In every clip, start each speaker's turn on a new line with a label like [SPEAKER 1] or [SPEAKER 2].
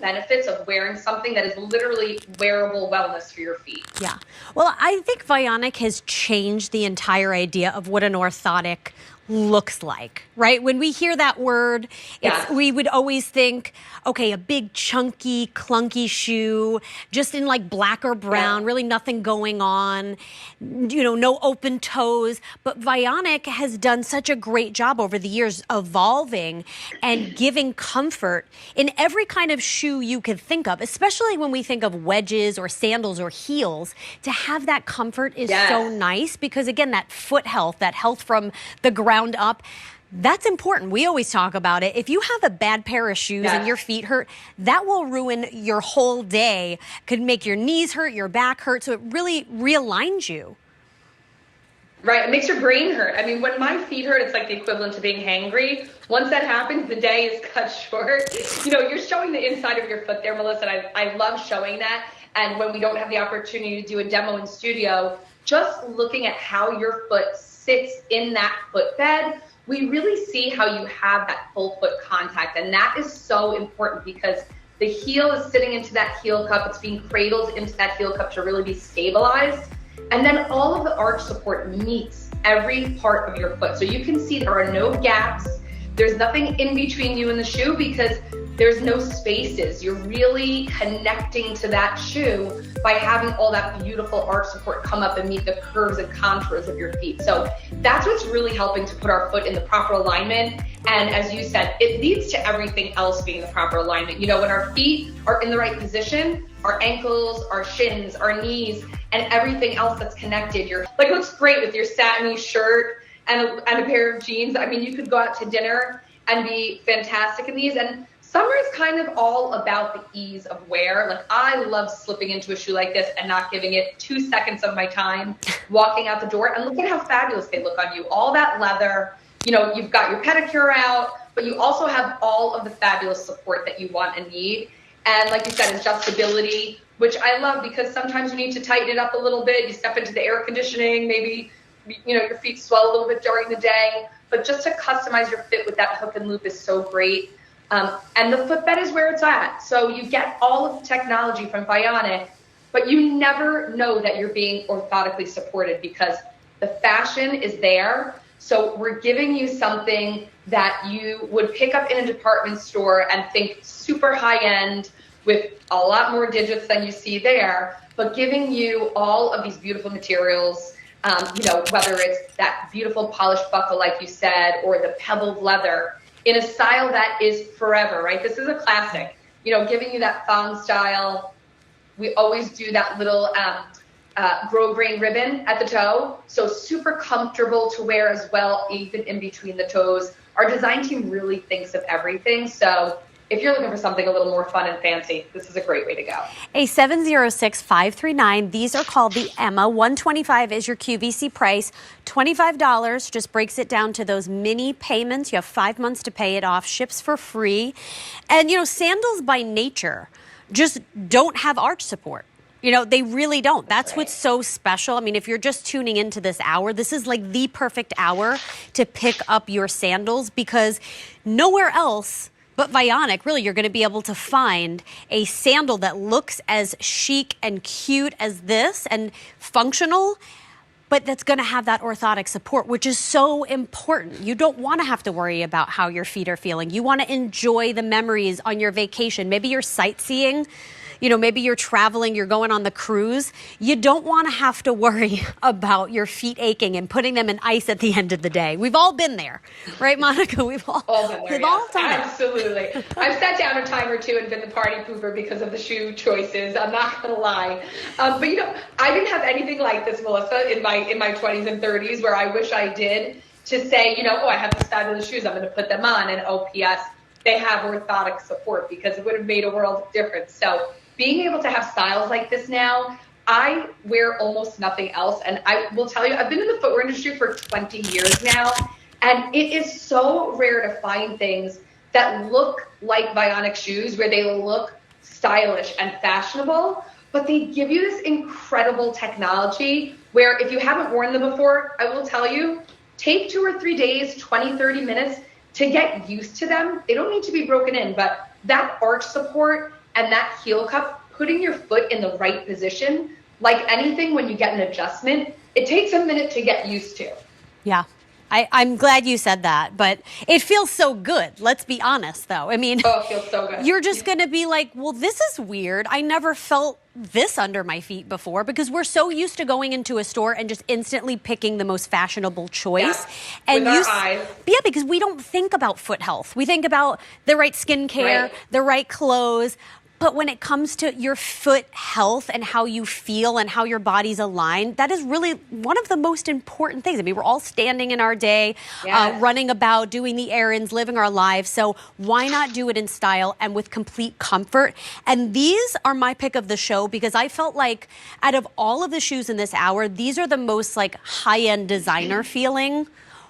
[SPEAKER 1] benefits of wearing something that is literally wearable wellness for your feet.
[SPEAKER 2] Yeah. Well, I think Vionic has changed the entire idea of what an orthotic looks like, right? When we hear that word, we would always think, okay, a big chunky, clunky shoe, just in like black or brown, really nothing going on, no open toes. But Vionic has done such a great job over the years evolving and giving comfort in every kind of shoe you could think of, especially when we think of wedges or sandals or heels. To have that comfort is so nice because, again, that foot health, that health from the ground up, that's important. We always talk about it. If you have a bad pair of shoes and your feet hurt, that will ruin your whole day. Could make your knees hurt, your back hurt. So it really realigns you.
[SPEAKER 1] Right. It makes your brain hurt. I mean, when my feet hurt, it's like the equivalent to being hangry. Once that happens, the day is cut short. You're showing the inside of your foot there, Melissa. And I love showing that. And when we don't have the opportunity to do a demo in studio, just looking at how your foot sits in that footbed, we really see how you have that full foot contact. And that is so important because the heel is sitting into that heel cup. It's being cradled into that heel cup to really be stabilized. And then all of the arch support meets every part of your foot. So you can see there are no gaps. There's nothing in between you and the shoe because there's no spaces. You're really connecting to that shoe by having all that beautiful arch support come up and meet the curves and contours of your feet. So that's what's really helping to put our foot in the proper alignment. And as you said, it leads to everything else being in the proper alignment. When our feet are in the right position, our ankles, our shins, our knees, and everything else that's connected, looks great with your satiny shirt and a pair of jeans. I mean, you could go out to dinner and be fantastic in these. And summer is kind of all about the ease of wear. I love slipping into a shoe like this and not giving it 2 seconds of my time walking out the door. And look at how fabulous they look on you. All that leather, you've got your pedicure out, but you also have all of the fabulous support that you want and need. And like you said, adjustability, which I love because sometimes you need to tighten it up a little bit. You step into the air conditioning, maybe, your feet swell a little bit during the day. But just to customize your fit with that hook and loop is so great. And the footbed is where it's at. So you get all of the technology from Vionic, but you never know that you're being orthotically supported because the fashion is there. So we're giving you something that you would pick up in a department store and think super high end with a lot more digits than you see there, but giving you all of these beautiful materials, whether it's that beautiful polished buckle, like you said, or the pebbled leather, in a style that is forever, right? This is a classic, giving you that thong style. We always do that little grosgrain ribbon at the toe. So super comfortable to wear as well, even in between the toes. Our design team really thinks of everything. So if you're looking for something a little more fun and fancy, this is a great way to go.
[SPEAKER 2] A706539. These are called the Emma. $125 is your QVC price. $25 just breaks it down to those mini payments. You have 5 months to pay it off. Ships for free. And, sandals by nature just don't have arch support. They really don't. That's what's so special. I mean, if you're just tuning into this hour, this is like the perfect hour to pick up your sandals because nowhere else but Vionic, really, you're going to be able to find a sandal that looks as chic and cute as this and functional, but that's going to have that orthotic support, which is so important. You don't want to have to worry about how your feet are feeling. You want to enjoy the memories on your vacation. Maybe you're sightseeing. Maybe you're traveling, you're going on the cruise. You don't want to have to worry about your feet aching and putting them in ice at the end of the day. We've all been there, right, Monica? We've all
[SPEAKER 1] been there.
[SPEAKER 2] We've all done it.
[SPEAKER 1] Absolutely. I've sat down a time or two and been the party pooper because of the shoe choices. I'm not going to lie. But I didn't have anything like this, Melissa, in my 20s and 30s where I wish I did to say, I have these fabulous shoes. I'm going to put them on. And OPS, they have orthotic support because it would have made a world of difference. So being able to have styles like this now, I wear almost nothing else. And I will tell you, I've been in the footwear industry for 20 years now, and it is so rare to find things that look like Vionic shoes, where they look stylish and fashionable, but they give you this incredible technology where if you haven't worn them before, I will tell you, take 2 or 3 days, 20, 30 minutes to get used to them. They don't need to be broken in, but that arch support and that heel cup, putting your foot in the right position, like anything when you get an adjustment, it takes a minute to get used to.
[SPEAKER 2] Yeah. I'm glad you said that, but it feels so good. Let's be honest, though. I mean,
[SPEAKER 1] oh, it feels so good.
[SPEAKER 2] You're just going to be like, well, this is weird. I never felt this under my feet before, because we're so used to going into a store and just instantly picking the most fashionable choice.
[SPEAKER 1] And with our eyes.
[SPEAKER 2] Yeah, because we don't think about foot health. We think about the right skincare, the right clothes. But when it comes to your foot health and how you feel and how your body's aligned, that is really one of the most important things. I mean, we're all standing in our day, running about, doing the errands, living our lives. So why not do it in style and with complete comfort? And these are my pick of the show, because I felt like out of all of the shoes in this hour, these are the most like high-end designer feeling,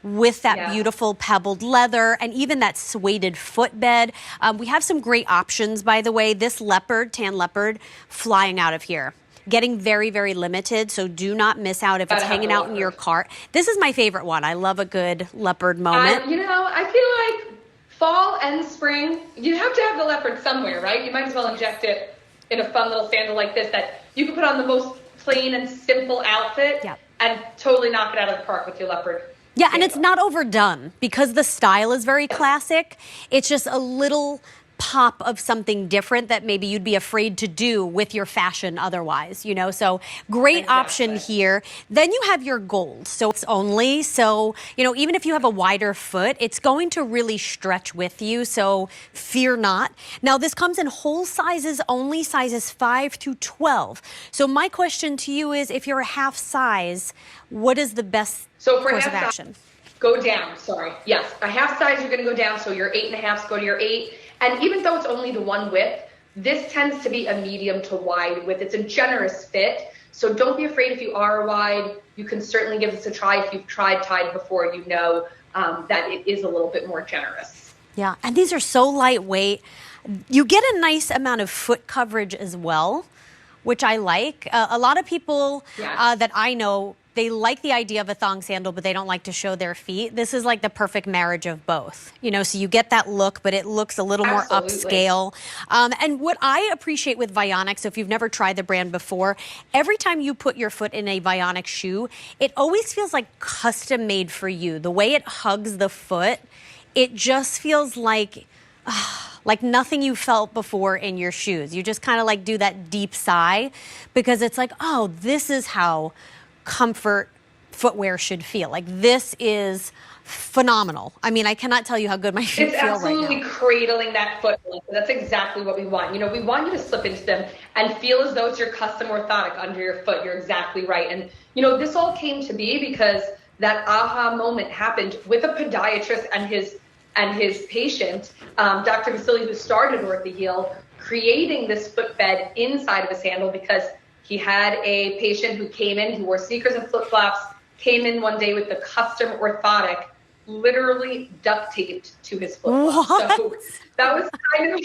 [SPEAKER 2] with that beautiful pebbled leather and even that suede footbed. We have some great options, by the way. This leopard, tan leopard, flying out of here. Getting very, very limited, so do not miss out if it's hanging out in your cart. This is my favorite one. I love a good leopard moment.
[SPEAKER 1] I feel like fall and spring, you have to have the leopard somewhere, right? You might as well inject it in a fun little sandal like this that you can put on the most plain and simple outfit and totally knock it out of the park with your leopard.
[SPEAKER 2] Yeah, and it's not overdone because the style is very classic. It's just a little pop of something different that maybe you'd be afraid to do with your fashion otherwise, So great option here. Then you have your gold. So it's only, even if you have a wider foot, it's going to really stretch with you. So fear not. Now, this comes in whole sizes only, sizes 5 to 12. So my question to you is, if you're a half size, what is the best course of action?
[SPEAKER 1] Go down, Yes, a half size, you're going to go down. So your 8.5s go to your 8. And even though it's only the one width, this tends to be a medium to wide width. It's a generous fit. So don't be afraid if you are wide. You can certainly give this a try. If you've tried Tide before, that it is a little bit more generous.
[SPEAKER 2] Yeah, and these are so lightweight. You get a nice amount of foot coverage as well, which I like. A lot of people that I know, they like the idea of a thong sandal, but they don't like to show their feet. This is like the perfect marriage of both, so you get that look, but it looks a little more upscale. And what I appreciate with Vionic, so if you've never tried the brand before, every time you put your foot in a Vionic shoe, it always feels like custom made for you. The way it hugs the foot, it just feels like nothing you felt before in your shoes. You just kind of like do that deep sigh, because it's like, oh, this is how comfort footwear should feel. Like, this is phenomenal. I mean, I cannot tell you how good my feet feel right now. It's
[SPEAKER 1] absolutely cradling that foot. That's exactly what we want. We want you to slip into them and feel as though it's your custom orthotic under your foot. You're exactly right. And, this all came to be because that aha moment happened with a podiatrist and his patient, Dr. Vasily, who started Orthaheel, creating this footbed inside of a sandal, because he had a patient who came in, who wore sneakers and flip-flops, came in one day with the custom orthotic literally duct taped to his flip-flops. So that was kind of,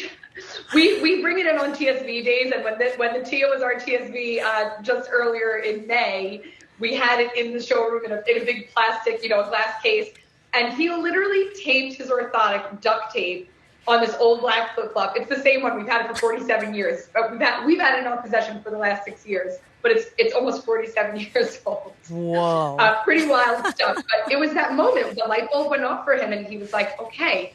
[SPEAKER 1] we bring it in on TSV days, and when the TIA was our TSV just earlier in May, we had it in the showroom in a big plastic, glass case, and he literally taped his orthotic duct tape on this old black flip-flop. It's the same one. We've had it for 47 years. We've had it in our possession for the last 6 years, but it's almost 47 years old.
[SPEAKER 2] Whoa.
[SPEAKER 1] Pretty wild stuff. But it was that moment, the light bulb went off for him, and he was like, okay,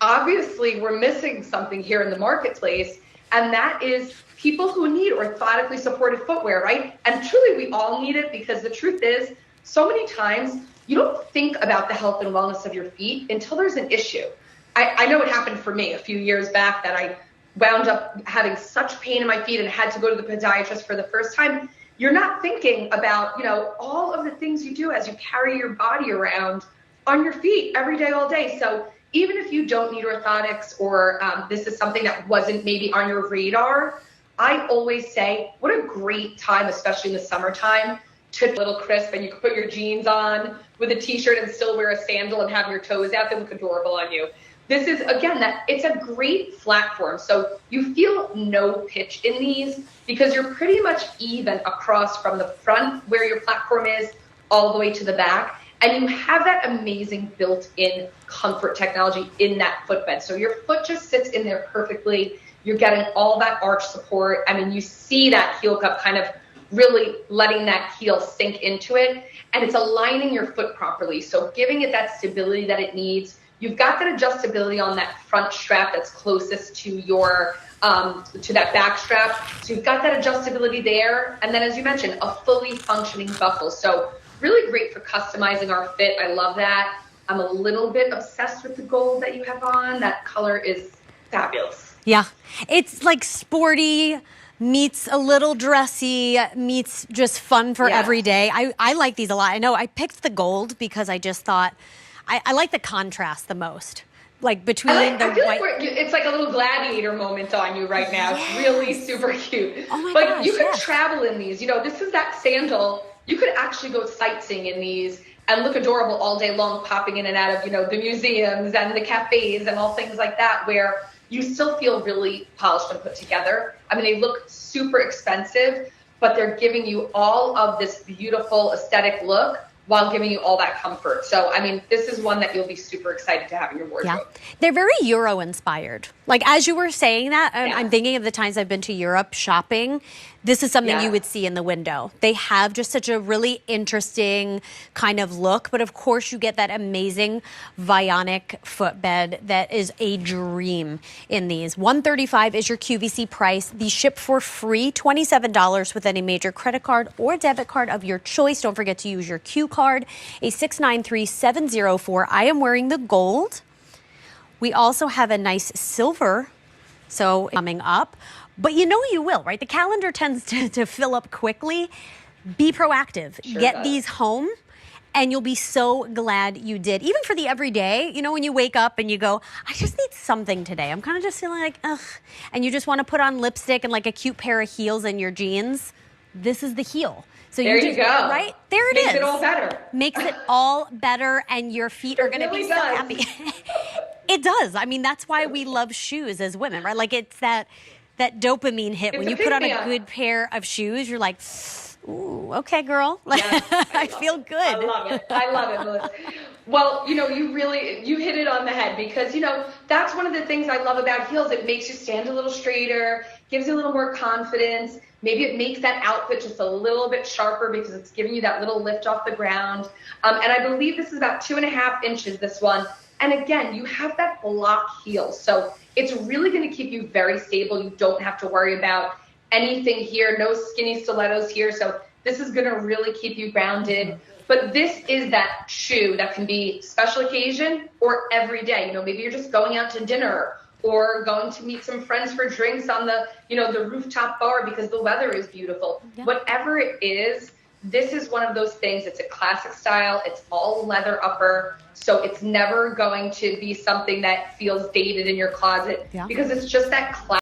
[SPEAKER 1] obviously we're missing something here in the marketplace, and that is people who need orthotically supported footwear, right? And truly, we all need it, because the truth is, so many times, you don't think about the health and wellness of your feet until there's an issue. I know it happened for me a few years back that I wound up having such pain in my feet and had to go to the podiatrist for the first time. You're not thinking about, all of the things you do as you carry your body around on your feet every day, all day. So even if you don't need orthotics, or this is something that wasn't maybe on your radar, I always say, what a great time, especially in the summertime, to a little crisp, and you can put your jeans on with a t-shirt and still wear a sandal and have your toes out. They look adorable on you. This is, again, it's a great platform. So you feel no pitch in these, because you're pretty much even across from the front where your platform is all the way to the back. And you have that amazing built-in comfort technology in that footbed. So your foot just sits in there perfectly. You're getting all that arch support. I mean, you see that heel cup kind of really letting that heel sink into it, and it's aligning your foot properly. So giving it that stability that it needs. You've got that adjustability on that front strap that's closest to your to that back strap. So you've got that adjustability there. And then, as you mentioned, a fully functioning buckle. So really great for customizing our fit. I love that. I'm a little bit obsessed with the gold that you have on. That color is fabulous.
[SPEAKER 2] Yeah. It's like sporty meets a little dressy meets just fun for every day. I like these a lot. I know I picked the gold because I just thought I like the contrast the most. Like between
[SPEAKER 1] I feel
[SPEAKER 2] white.
[SPEAKER 1] like it's like a little gladiator moment on you right now. It's really super cute.
[SPEAKER 2] Oh my
[SPEAKER 1] but
[SPEAKER 2] gosh,
[SPEAKER 1] you could travel in these. You know, this is that sandal. You could actually go sightseeing in these and look adorable all day long, popping in and out of, you know, the museums and the cafes and all things like that, where you still feel really polished and put together. I mean, they look super expensive, but they're giving you all of this beautiful aesthetic look while giving you all that comfort. So, I mean, this is one that you'll be super excited to have in your wardrobe.
[SPEAKER 2] Yeah. They're very Euro inspired. Like, as you were saying that, I'm thinking of the times I've been to Europe shopping. This is something you would see in the window. They have just such a really interesting kind of look. But of course, you get that amazing Vionic footbed that is a dream in these. $135 is your QVC price. These ship for free, $27 with any major credit card or debit card of your choice. Don't forget to use your Q card, a 693704. I am wearing the gold. We also have a nice silver, so coming up. But you know you will, right? The calendar tends to fill up quickly. Be proactive.
[SPEAKER 1] Sure
[SPEAKER 2] Get
[SPEAKER 1] does.
[SPEAKER 2] these home, and you'll be so glad you did. Even for the everyday, you know, when you wake up and you go, I just need something today. I'm kind of just feeling like, ugh. And you just want to put on lipstick and like a cute pair of heels and your jeans. This is the heel. So
[SPEAKER 1] There
[SPEAKER 2] you
[SPEAKER 1] go.
[SPEAKER 2] Right? There it is.
[SPEAKER 1] Makes it all better.
[SPEAKER 2] Makes it all better, and your feet are going to
[SPEAKER 1] really
[SPEAKER 2] be so
[SPEAKER 1] does.
[SPEAKER 2] happy. It does. I mean, that's why we love shoes as women, right? Like it's that dopamine hit. When you put on a good pair of shoes, you're like, ooh, okay, girl.
[SPEAKER 1] Yes,
[SPEAKER 2] I feel good.
[SPEAKER 1] I love it. I love it, Melissa. Well, you know, you hit it on the head because, you know, that's one of the things I love about heels. It makes you stand a little straighter, gives you a little more confidence. Maybe it makes that outfit just a little bit sharper because it's giving you that little lift off the ground. And I believe this is about 2.5 inches, this one. And again, you have that block heel. So it's really going to keep you very stable. You don't have to worry about anything here. No skinny stilettos here. So this is going to really keep you grounded. But this is that shoe that can be special occasion or every day. You know, maybe you're just going out to dinner or going to meet some friends for drinks on the, you know, the rooftop bar because the weather is beautiful. Yeah. Whatever it is, this is one of those things. It's a classic style. It's all leather upper. So it's never going to be something that feels dated in your closet because it's just that classic.